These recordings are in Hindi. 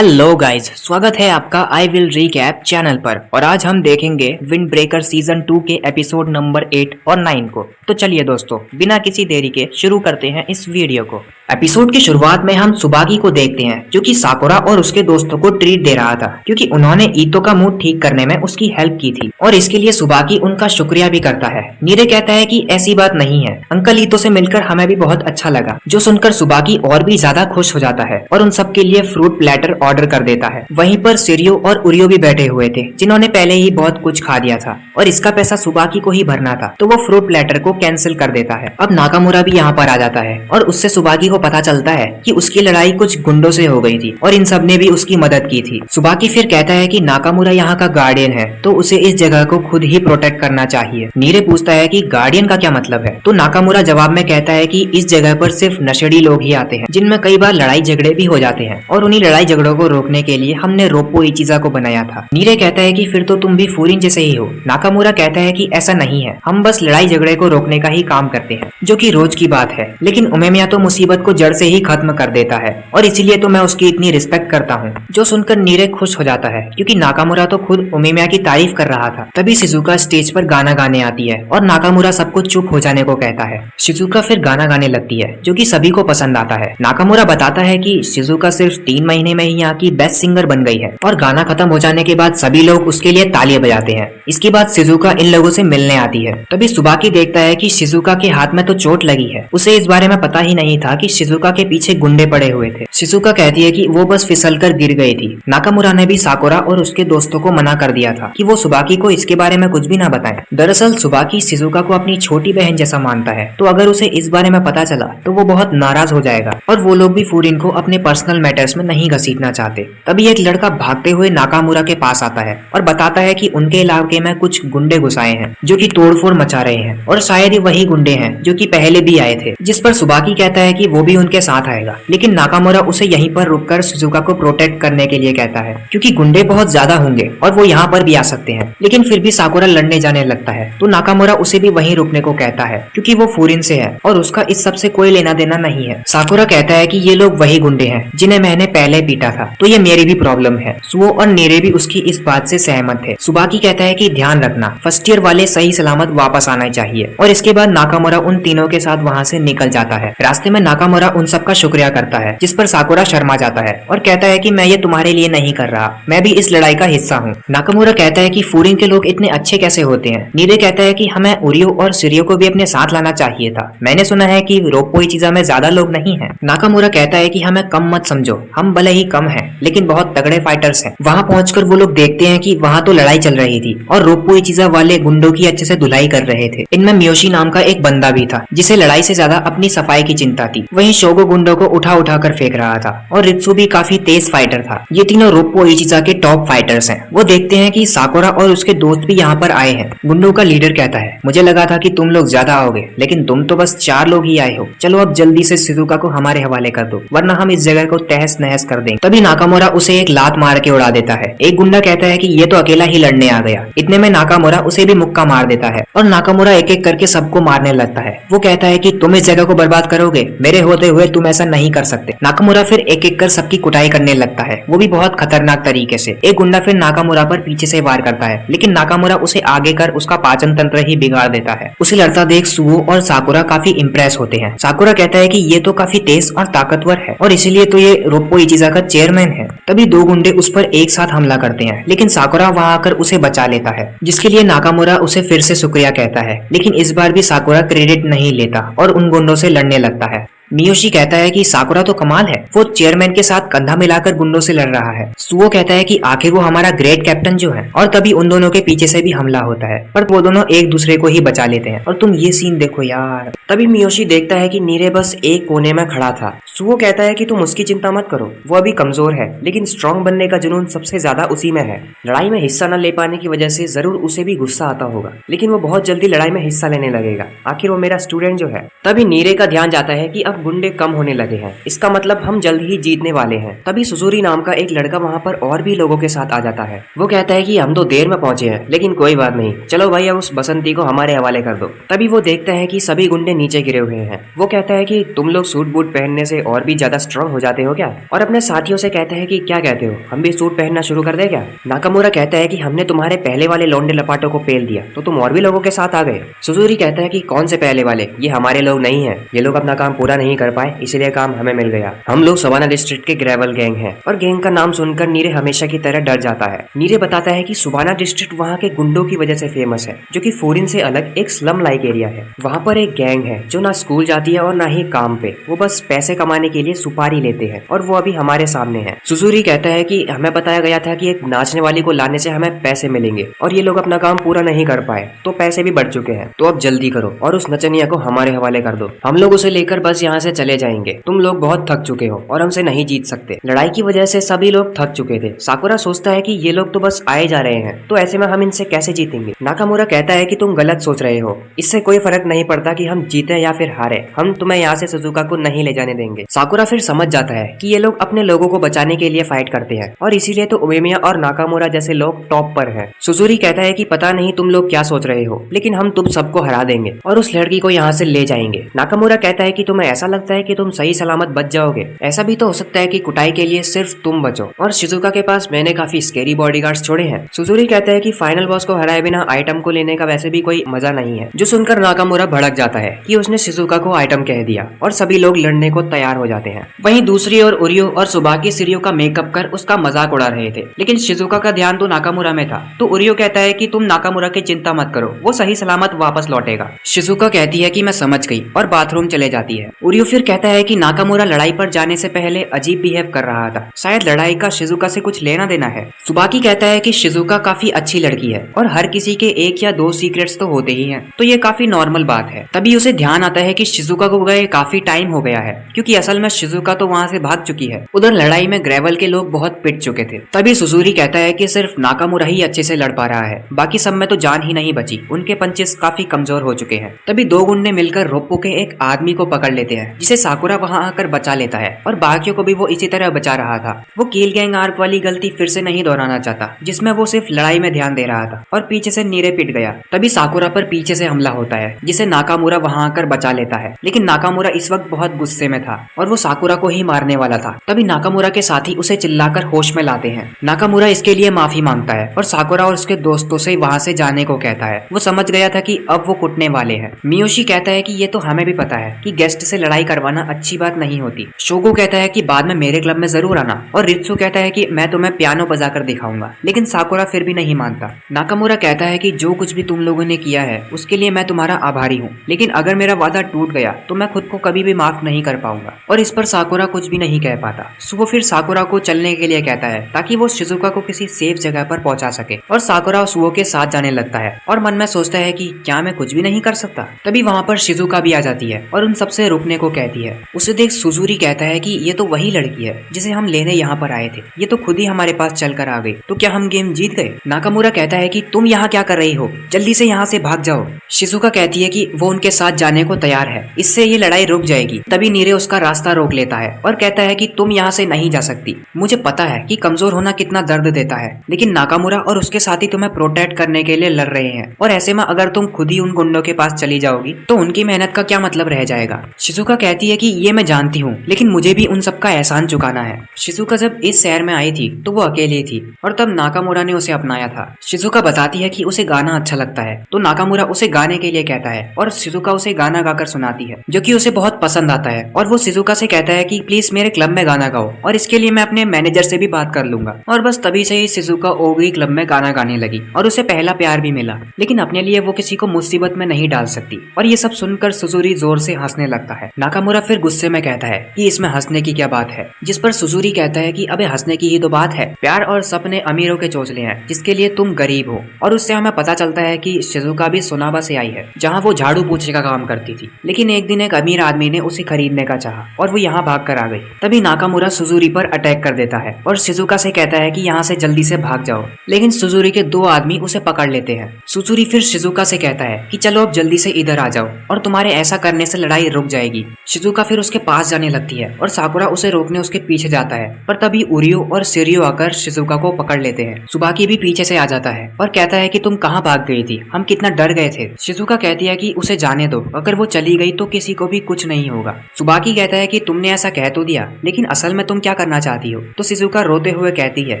हेलो गाइज, स्वागत है आपका आई विल रीकैप चैनल पर। और आज हम देखेंगे विंड ब्रेकर सीजन 2 के एपिसोड नंबर 8 और 9 को। तो चलिए दोस्तों, बिना किसी देरी के शुरू करते हैं इस वीडियो को। एपिसोड की शुरुआत में हम सुबाकी को देखते हैं जो कि साकुरा और उसके दोस्तों को ट्रीट दे रहा था क्योंकि उन्होंने ईतो का मूड ठीक करने में उसकी हेल्प की थी और इसके लिए सुबाकी उनका शुक्रिया भी करता है। नीरे कहता है कि ऐसी बात नहीं है, अंकल ईतो से मिलकर हमें भी बहुत अच्छा लगा। जो सुनकर सुबाकी और भी ज्यादा खुश हो जाता है और उन सबके लिए फ्रूट प्लेटर ऑर्डर कर देता है। वहीं पर सिरियो और उरियो भी बैठे हुए थे जिन्होंने पहले ही बहुत कुछ खा दिया था और इसका पैसा सुबाकी को ही भरना था, तो वो फ्रूट प्लेटर को कैंसिल कर देता है। अब नाकामुरा भी यहाँ पर आ जाता है और उससे सुबाकी को पता चलता है कि उसकी लड़ाई कुछ गुंडों से हो गई थी और इन सब ने भी उसकी मदद की थी। सुबाकी फिर कहता है कि नाकामुरा यहाँ का गार्डियन है तो उसे इस जगह को खुद ही प्रोटेक्ट करना चाहिए। नीरे पूछता है कि गार्डियन का क्या मतलब है, तो नाकामुरा जवाब में कहता है कि इस जगह पर सिर्फ नशेड़ी लोग ही आते हैं जिनमें कई बार लड़ाई झगड़े भी हो जाते हैं और उन्हीं लड़ाई झगड़ों को रोकने के लिए हमने रोप्पो इचिजा को बनाया था। नीरे कहता है कि फिर तो तुम भी फूरिन जैसे ही हो। नाकामुरा कहता है कि ऐसा नहीं है, हम बस लड़ाई झगड़े को रोकने का ही काम करते हैं, जो कि रोज की बात है। लेकिन उमेमिया तो मुसीबत को जड़ से ही खत्म कर देता है और इसीलिए तो मैं उसकी इतनी रिस्पेक्ट करता हूँ। जो सुनकर नीरे खुश हो जाता है क्योंकि नाकामुरा तो खुद उमेमिया की तारीफ कर रहा था। तभी शिजुका स्टेज पर गाना गाने आती है और नाकामुरा सबको चुप हो जाने को कहता है। शिजुका फिर गाना गाने लगती है जो कि सभी को पसंद आता है। नाकामुरा बताता है कि शिजुका सिर्फ 3 महीने में ही यहाँ की बेस्ट सिंगर बन गई है और गाना खत्म हो जाने के बाद सभी लोग उसके लिए तालियां बजाते हैं। इसके बाद शिजुका इन लोगों से मिलने आती है। तभी सुबाकी देखता है कि शिजुका के हाथ में तो चोट लगी है। उसे इस बारे में पता ही नहीं था कि शिजुका के पीछे गुंडे पड़े हुए थे। शिजुका कहती है कि वो बस फिसलकर गिर गई थी। नाकामुरा ने भी साकुरा और उसके दोस्तों को मना कर दिया था कि वो सुबाकी को इसके बारे में कुछ भी ना बताएं। दरअसल सुबाकी शिजुका को अपनी छोटी बहन जैसा मानता है, तो अगर उसे इस बारे में पता चला तो वो बहुत नाराज हो जाएगा और वो लोग भी फूरिन को अपने पर्सनल मैटर्स में नहीं घसीटना चाहते। तभी एक लड़का भागते हुए नाकामुरा के पास आता है और बताता है कि उनके इलाके में कुछ गुंडे घुस आए हैं जो कि तोड़फोड़ मचा रहे हैं और शायद ही वही गुंडे हैं जो कि पहले भी आए थे। जिस पर सुबाकी कहता है कि वो भी उनके साथ आएगा, लेकिन नाकामुरा उसे यहीं पर रुककर शिजुका को प्रोटेक्ट करने के लिए कहता है क्योंकि गुंडे बहुत ज्यादा होंगे और वो यहाँ पर भी आ सकते हैं। लेकिन फिर भी साकुरा लड़ने जाने लगता है तो नाकामुरा उसे भी वहीं रुकने को कहता है क्योंकि वो फूरिन से है और उसका इस सब से कोई लेना देना नहीं है। साकुरा कहता है कि ये लोग वही गुंडे हैं जिन्हें मैंने पहले पीटा था, तो ये मेरी भी प्रॉब्लम है। सुओ और नीरे भी उसकी इस बात से सहमत थे। सुबाकी कहता है कि ध्यान रखना, फर्स्ट ईयर वाले सही सलामत वापस आना चाहिए और इसके बाद नाकामुरा उन तीनों के साथ वहाँ से निकल जाता है। रास्ते में नाकामुरा उन सब का शुक्रिया करता है, जिस पर साकुरा शर्मा जाता है और कहता है कि मैं ये तुम्हारे लिए नहीं कर रहा, मैं भी इस लड़ाई का हिस्सा हूँ। नाकामुरा कहता है कि फूरिन के लोग इतने अच्छे कैसे होते हैं। नीरे कहता है कि हमें उरियो और सिरियो को भी अपने साथ लाना चाहिए था, मैंने सुना है कि रोप्पो इचिजा में ज्यादा लोग नहीं है। नाकामुरा कहता है कि हमें कम मत समझो, हम भले ही कम हैं लेकिन बहुत तगड़े फाइटर्स हैं। वहाँ पहुंचकर वो लोग देखते हैं कि वहाँ तो लड़ाई चल रही थी और रोप्पो इचिजा वाले गुंडों की अच्छे से धुलाई कर रहे थे। इनमें मियोशी नाम का एक बंदा भी था जिसे लड़ाई से ज्यादा अपनी सफाई की चिंता थी। वहीं शोगो गुंडों को उठा उठा कर फेंक रहा था और रित्सु भी काफी तेज फाइटर था। ये तीनों रोप्पो इचिजा के टॉप फाइटर्स हैं। वो देखते हैं कि साकुरा और उसके दोस्त भी यहाँ पर आए हैं। गुंडों का लीडर कहता है, मुझे लगा था कि तुम लोग ज्यादा आओगे लेकिन तुम तो बस 4 लोग ही आए हो। चलो अब जल्दी से शिजुका को हमारे हवाले कर दो वरना हम इस जगह को तहस नहस कर देंगे। तभी नाकामुरा उसे एक लात मार के उड़ा देता है। एक गुंडा कहता है कि ये तो अकेला ही लड़ने आ गया। इतने में नाकामुरा उसे भी मुक्का मार देता है और नाकामुरा एक एक करके सबको मारने लगता है। वो कहता है कि तुम इस जगह को बर्बाद करोगे, मेरे होते हुए तुम ऐसा नहीं कर सकते। नाकामुरा फिर एक एक कर सबकी कुटाई करने लगता है, वो भी बहुत खतरनाक तरीके से। एक गुंडा फिर नाकामुरा पर पीछे से वार करता है लेकिन नाकामुरा उसे आगे कर उसका पाचन तंत्र ही बिगाड़ देता है। उसे लड़ता देख सुओ और साकुरा काफी इम्प्रेस होते हैं। साकुरा कहता है कि ये तो काफी तेज और ताकतवर है और इसीलिए तो ये रोप्पो इचिजा का चेयरमैन है। तभी 2 गुंडे उस पर एक साथ हमला करते हैं लेकिन साकुरा वहां आकर उसे बचा लेता है, जिसके लिए नाकामुरा उसे फिर से शुक्रिया कहता है। लेकिन इस बार भी साकुरा क्रेडिट नहीं लेता और उन गुंडों से लड़ने लगता है। मियोशी कहता है कि साकुरा तो कमाल है, वो चेयरमैन के साथ कंधा मिलाकर गुंडों से लड़ रहा है। सुओ कहता है कि आखिर वो हमारा ग्रेट कैप्टन जो है। और तभी उन दोनों के पीछे से भी हमला होता है पर वो दोनों एक दूसरे को ही बचा लेते हैं। और तुम ये सीन देखो यार। तभी मियोशी देखता है कि नीरे बस एक कोने में खड़ा था। सुओ कहता है कि तुम उसकी चिंता मत करो, वो अभी कमजोर है लेकिन स्ट्रांग बनने का जुनून सबसे ज्यादा उसी में है। लड़ाई में हिस्सा न ले पाने की वजह से जरूर उसे भी गुस्सा आता होगा लेकिन वो बहुत जल्दी लड़ाई में हिस्सा लेने लगेगा, आखिर वो मेरा स्टूडेंट जो है। तभी नीरे का ध्यान जाता है कि अब अब गुंडे कम होने लगे हैं, इसका मतलब हम जल्द ही जीतने वाले हैं। तभी सुजूरी नाम का एक लड़का वहाँ पर और भी लोगों के साथ आ जाता है। वो कहता है कि हम तो देर में पहुंचे हैं, लेकिन कोई बात नहीं, चलो भाई अब उस बसंती को हमारे हवाले कर दो। तभी वो देखता है कि सभी गुंडे नीचे गिरे हुए हैं। वो कहता है कि तुम लोग सूट बूट पहनने से और भी ज्यादा स्ट्रांग हो जाते हो क्या? और अपने साथियों से कहता है कि क्या कहते हो, हम भी सूट पहनना शुरू कर दे क्या? नाकामुरा कहता है कि हमने तुम्हारे पहले वाले लौंडे लपाटों को पेल दिया तो तुम और भी लोगों के साथ आ गए। सुजूरी कहता है कि कौन से पहले वाले, ये हमारे लोग नहीं है, ये लोग अपना काम पूरा नहीं कर पाए इसलिए काम हमें मिल गया। हम लोग सवाना डिस्ट्रिक्ट के ग्रेवल गैंग हैं। और गैंग का नाम सुनकर नीरे हमेशा की तरह डर जाता है। नीरे बताता है कि सुबाना डिस्ट्रिक्ट वहाँ के गुंडों की वजह से फेमस है, जो कि फॉरेन से अलग एक स्लम लाइक एरिया है। वहाँ पर एक गैंग है जो ना स्कूल जाती है और ना ही काम पे, वो बस पैसे कमाने के लिए सुपारी लेते हैं और वो अभी हमारे सामने है। सुजूरी कहता है कि हमें बताया गया था कि एक नाचने वाली को लाने से हमें पैसे मिलेंगे और ये लोग अपना काम पूरा नहीं कर पाए तो पैसे भी बढ़ चुके हैं, तो अब जल्दी करो और उस नचनिया को हमारे हवाले कर दो। हम लोग उसे लेकर बस यहाँ से चले जाएंगे, तुम लोग बहुत थक चुके हो और हमसे नहीं जीत सकते। लड़ाई की वजह से सभी लोग थक चुके थे। साकुरा सोचता है कि ये लोग तो बस आए जा रहे हैं, तो ऐसे में हम इनसे कैसे जीतेंगे। नाकामुरा कहता है कि तुम गलत सोच रहे हो, इससे कोई फर्क नहीं पड़ता कि हम जीते या फिर हारे, हम तुम्हें यहाँ से सुजुका को नहीं ले जाने देंगे। साकुरा फिर समझ जाता है कि ये लोग अपने लोगों को बचाने के लिए फाइट करते हैं और इसीलिए तो उमेमिया और नाकामुरा जैसे लोग टॉप पर हैं। सुजुरी कहता है कि पता नहीं तुम लोग क्या सोच रहे हो, लेकिन हम तुम सबको हरा देंगे और उस लड़की को यहाँ से ले जाएंगे। नाकामुरा कहता है कि तुम्हें ऐसा लगता है कि तुम सही सलामत बच जाओगे, ऐसा भी तो हो सकता है कि कुटाई के लिए सिर्फ तुम बचो और शिजुका के पास मैंने काफी स्केरी बॉडीगार्ड्स छोड़े हैं। सुजुरी कहता है कि फाइनल बॉस को हराए बिना आइटम को लेने का वैसे भी कोई मजा नहीं है, जो सुनकर नाकामुरा भड़क जाता है कि उसने शिजुका को आइटम कह दिया और सभी लोग लड़ने को तैयार हो जाते हैं। वहीं दूसरी ओर उरियो और सुबाकी सिरियो का मेकअप कर उसका मजाक उड़ा रहे थे, लेकिन शिजुका का ध्यान तो नाकामुरा में था। तो उरियो कहता है कि तुम नाकामुरा की चिंता मत करो, वो सही सलामत वापस लौटेगा। शिजुका कहती है कि मैं समझ गई और बाथरूम चले जाती है। उरियो फिर कहता है कि नाकामुरा लड़ाई पर जाने से पहले अजीब बिहेव कर रहा था, शायद लड़ाई का शिजुका से कुछ लेना देना है। सुबाकी कहता है कि शिजुका काफी अच्छी लड़की है और हर किसी के एक या दो सीक्रेट्स तो होते ही हैं, तो ये काफी नॉर्मल बात है। तभी उसे ध्यान आता है कि शिजुका को गए काफी टाइम हो गया है, क्योंकि असल में शिजुका तो वहाँ से भाग चुकी है। उधर लड़ाई में ग्रेवल के लोग बहुत पिट चुके थे। तभी सुजुरी कहता है कि सिर्फ नाकामुरा ही अच्छे से लड़ पा रहा है, बाकी सब में तो जान ही नहीं बची, उनके पंचेस काफी कमजोर हो चुके हैं। तभी दो गुंडे मिलकर रोप्पो के एक आदमी को पकड़ लेते हैं, जिसे साकुरा वहाँ आकर बचा लेता है और बाकियों को भी वो इसी तरह बचा रहा था। वो किल गैंग आर्क वाली गलती फिर से नहीं दोहराना चाहता, जिसमें वो सिर्फ लड़ाई में ध्यान दे रहा था और पीछे से नीरे पिट गया। तभी साकुरा पर पीछे से हमला होता है, जिसे नाकामुरा वहाँ आकर बचा लेता है, लेकिन नाकामुरा इस वक्त बहुत गुस्से में था और वो साकुरा को ही मारने वाला था। तभी नाकामुरा के साथी उसे चिल्लाकर होश में लाते हैं। नाकामुरा इसके लिए माफी मांगता है और साकुरा और उसके दोस्तों से वहाँ से जाने को कहता है। वो समझ गया था कि अब वो कुटने वाले हैं। मियोशी कहता है कि ये तो हमें भी पता है कि गेस्ट से लड़ाई करवाना अच्छी बात नहीं होती। शोगो कहता है कि बाद में मेरे क्लब में जरूर आना और रित्सु कहता है कि मैं तुम्हें पियानो बजाकर दिखाऊंगा, लेकिन साकुरा फिर भी नहीं मानता। नाकामुरा कहता है कि जो कुछ भी तुम लोगों ने किया है उसके लिए मैं तुम्हारा आभारी हूँ, लेकिन अगर मेरा वादा टूट गया तो मैं खुद को कभी भी माफ नहीं कर पाऊंगा। और इस पर साकुरा कुछ भी नहीं कह पाता। वो फिर साकुरा को चलने के लिए कहता है ताकि वो शिजुका को किसी सेफ जगह पर पहुंचा सके और साकुरा सुओ के साथ जाने लगता है और मन में सोचता है कि क्या मैं कुछ भी नहीं कर सकता। तभी वहाँ पर शिजुका भी आ जाती है और उन सबसे रुकने को कहती है। उसे देख सुजुरी कहता है कि ये तो वही लड़की है जिसे हम लेने यहाँ पर आए थे, ये तो खुद ही हमारे पास चल कर आ गई, तो क्या हम गेम जीत गए? नाकामुरा कहता है कि तुम यहाँ क्या कर रही हो, जल्दी से यहाँ से भाग जाओ। शिजुका कहती है कि वो उनके साथ जाने को तैयार है, इससे ये लड़ाई रुक जाएगी। तभी नीरे उसका रास्ता रोक लेता है और कहता है कि तुम यहाँ से नहीं जा सकती, मुझे पता है कि कमजोर होना कितना दर्द देता है, लेकिन नाकामुरा और उसके साथी तुम्हें प्रोटेक्ट करने के लिए लड़ रहे हैं और ऐसे में अगर तुम खुद ही उन गुंडों के पास चली जाओगी तो उनकी मेहनत का क्या मतलब रह जाएगा। शिजुका कहती है कि ये मैं जानती हूँ, लेकिन मुझे भी उन सबका एहसान चुकाना है। शिजुका जब इस शहर में आई थी तो वो अकेली थी और तब नाकामुरा ने उसे अपनाया था। शिजुका बताती है कि उसे गाना अच्छा लगता है, तो नाकामुरा उसे गाने के लिए कहता है और शिजुका उसे गाना गाकर सुनाती है, जो कि उसे बहुत पसंद आता है। और वो शिजुका से कहता है कि प्लीज मेरे क्लब में गाना गाओ और इसके लिए मैं अपने मैनेजर से भी बात कर लूंगा। और बस तभी से ही शिजुका ओगी क्लब में गाना गाने लगी और उसे पहला प्यार भी मिला, लेकिन अपने लिए वो किसी को मुसीबत में नहीं डाल सकती। और ये सब सुनकर सुजुरी जोर से हंसने लगता है। नाकामुरा फिर गुस्से में कहता है कि इसमें हंसने की क्या बात है, जिस पर सुजुरी कहता है कि अबे हंसने की ही तो बात है, प्यार और सपने अमीरों के चोचले हैं जिसके लिए तुम गरीब हो। और उससे हमें पता चलता है कि शिजुका भी सुनाबा से आई है, जहाँ वो झाड़ू पोछे का काम करती थी, लेकिन एक दिन एक अमीर आदमी ने उसे खरीदने का चाहा और वो यहाँ भाग कर आ गई। तभी नाकामुरा सुजुरी पर अटैक कर देता है और शिजुका से कहता है कि यहाँ से जल्दी से भाग जाओ, लेकिन सुजुरी के दो आदमी उसे पकड़ लेते हैं। सुजुरी फिर शिजुका से कहता है कि चलो अब जल्दी से इधर आ जाओ और तुम्हारे ऐसा करने से लड़ाई रुक जाएगी, शिजुका फिर उसके पास जाने लगती है और साकुरा उसे रोकने उसके पीछे जाता है, पर तभी उरियो और सिरियो आकर शिजुका को पकड़ लेते हैं। सुबाकी भी पीछे से आ जाता है और कहता है कि तुम कहाँ भाग गई थी, हम कितना डर गए थे। शिजुका कहती है कि उसे जाने दो, अगर वो चली गई तो किसी को भी कुछ नहीं होगा। सुबाकी कहता है कि तुमने ऐसा कह तो दिया, लेकिन असल में तुम क्या करना चाहती हो? तो शिजुका रोते हुए कहती है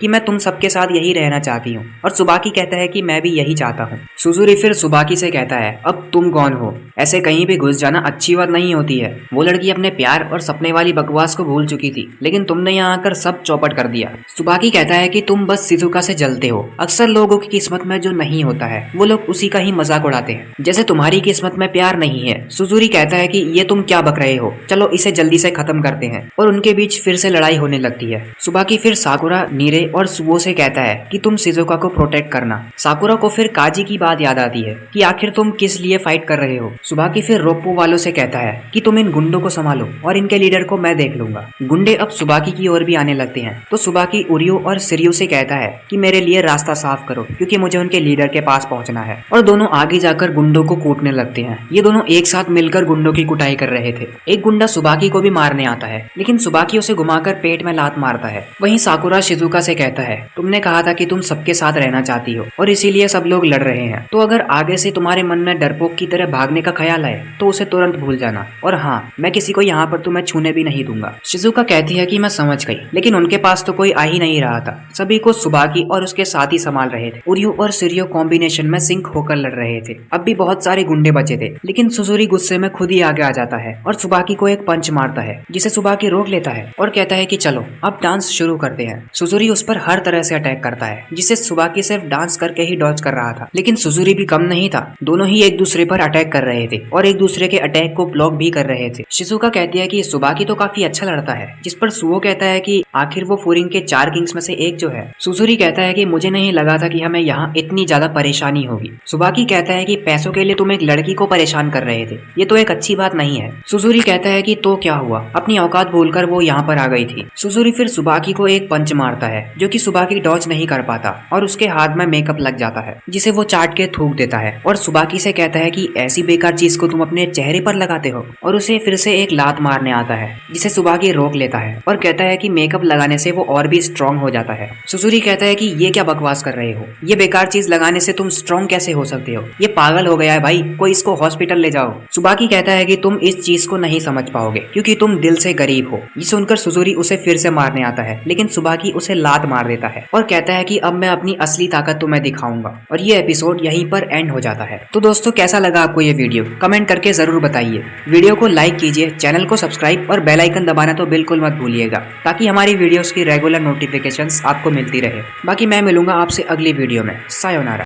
कि मैं तुम सबके साथ यही रहना चाहती हूँ, और सुबाकी कहता है कि मैं भी यही चाहता हूँ। सुजुरी फिर सुबाकी से कहता है, अब तुम कौन हो? ऐसे कहीं भी घुस जाना अच्छी बात नहीं होती है। वो लड़की अपने प्यार और सपने वाली बकवास को भूल चुकी थी, लेकिन तुमने यहाँ आकर सब चौपट कर दिया। सुबाकी कहता है कि तुम बस शिजुका से जलते हो। अक्सर लोगों की किस्मत में जो नहीं होता है वो लोग उसी का ही मजाक उड़ाते हैं, जैसे तुम्हारी किस्मत में प्यार नहीं है। सुजुरी कहता है कि ये तुम क्या बक रहे हो, चलो इसे जल्दी से खत्म करते हैं, और उनके बीच फिर से लड़ाई होने लगती है। सुबाकी फिर साकुरा, नीरे और सुबो से कहता है कि तुम शिजुका को प्रोटेक्ट करना। साकुरा को फिर काजी की बात याद आती है कि आखिर तुम किस लिए फाइट कर रहे हो। सुबाकी फिर रोप्पो वालों से कहता है कि तुम इन गुंडों को संभालो और इनके लीडर को मैं देख लूंगा। गुंडे अब सुबाकी की ओर भी आने लगते हैं, तो सुबाकी उरियो और सिरियो से कहता है कि मेरे लिए रास्ता साफ करो, क्योंकि मुझे उनके लीडर के पास पहुंचना है। और दोनों आगे जाकर गुंडों को कूटने लगते हैं। ये दोनों एक साथ मिलकर गुंडों की कुटाई कर रहे थे। एक गुंडा सुबाकी को भी मारने आता है, लेकिन सुबाकी उसे घुमाकर पेट में लात मारता है। वहीं साकुरा शिजुका से कहता है, तुमने कहा था कि तुम सबके साथ रहना चाहती हो और इसीलिए सब लोग लड़ रहे हैं, तो अगर आगे से तुम्हारे मन में डरपोक की तरह भागने का ख्याल आए तो उसे तुरंत भूल जाना। और हाँ, मैं किसी को यहाँ पर तुम्हें छूने भी नहीं दूंगा। शिजुका कहती है कि मैं समझ गई, लेकिन उनके पास तो कोई आ ही नहीं रहा था। सभी को सुबाकी और उसके साथी संभाल रहे थे। उरियो और सिरियो कॉम्बिनेशन में सिंक होकर लड़ रहे थे। अब भी बहुत सारे गुंडे बचे थे, लेकिन सुजुरी गुस्से में खुद ही आगे आ जाता है और सुबाकी को एक पंच मारता है, जिसे सुबाकी रोक लेता है और कहता है कि चलो अब डांस शुरू करते हैं। सुजुरी उस पर हर तरह से अटैक करता है, जिसे सुबाकी सिर्फ डांस करके ही डॉज कर रहा था, लेकिन सुजुरी भी कम नहीं था। दोनों ही एक दूसरे पर अटैक कर रहे थे और एक दूसरे के अटैक को ब्लॉक भी कर रहे थे। शिजुका कहती है कि सुबाकी तो काफी अच्छा लड़ता है, जिस पर सुओ कहता है कि आखिर वो फूरिन के 4 किंग्स में से एक जो है। सुजुरी कहता है कि मुझे नहीं लगा था कि हमें यहाँ इतनी ज्यादा परेशानी होगी। सुबाकी कहता है कि पैसों के लिए तुम एक लड़की को परेशान कर रहे थे, ये तो एक अच्छी बात नहीं है। सुजुरी कहता है कि तो क्या हुआ, अपनी औकात भूलकर वो यहाँ पर आ गई थी। सुजुरी फिर सुबाकी को एक पंच मारता है, जो कि सुबाकी डॉज नहीं कर पाता और उसके हाथ में मेकअप लग जाता है, जिसे वो चाट के थूक देता है और सुबाकी से कहता है कि ऐसी बेकार चीज को तुम अपने चेहरे पर लगाते हो, और उसे फिर से एक लात मारने आता है, जिसे सुबाकी रोक लेता है और कहता है कि मेकअप लगाने से वो और भी स्ट्रॉन्ग हो जाता है। सुजुरी कहता है कि ये क्या बकवास कर रहे हो, ये बेकार चीज लगाने से तुम स्ट्रॉन्ग कैसे हो सकते हो, ये पागल हो गया है भाई, कोई इसको हॉस्पिटल ले जाओ। सुबाकी कहता है कि तुम इस चीज को नहीं समझ पाओगे, क्योंकि तुम दिल से गरीब हो। ये सुनकर सुजुरी उसे फिर से मारने आता है, लेकिन सुबाकी उसे लात मार देता है और कहता है कि अब मैं अपनी असली ताकत तुम्हें दिखाऊंगा। और ये एपिसोड यहीं पर एंड हो जाता है। तो दोस्तों, कैसा लगा आपको ये वीडियो, कमेंट करके जरूर बताइए। वीडियो को लाइक कीजिए, चैनल को सब्सक्राइब और बेल आइकन दबाना तो बिल्कुल मत भूलिएगा, ताकि हमारी वीडियोस की रेगुलर नोटिफिकेशंस आपको मिलती रहे। बाकी मैं मिलूंगा आपसे अगली वीडियो में। सायोनारा।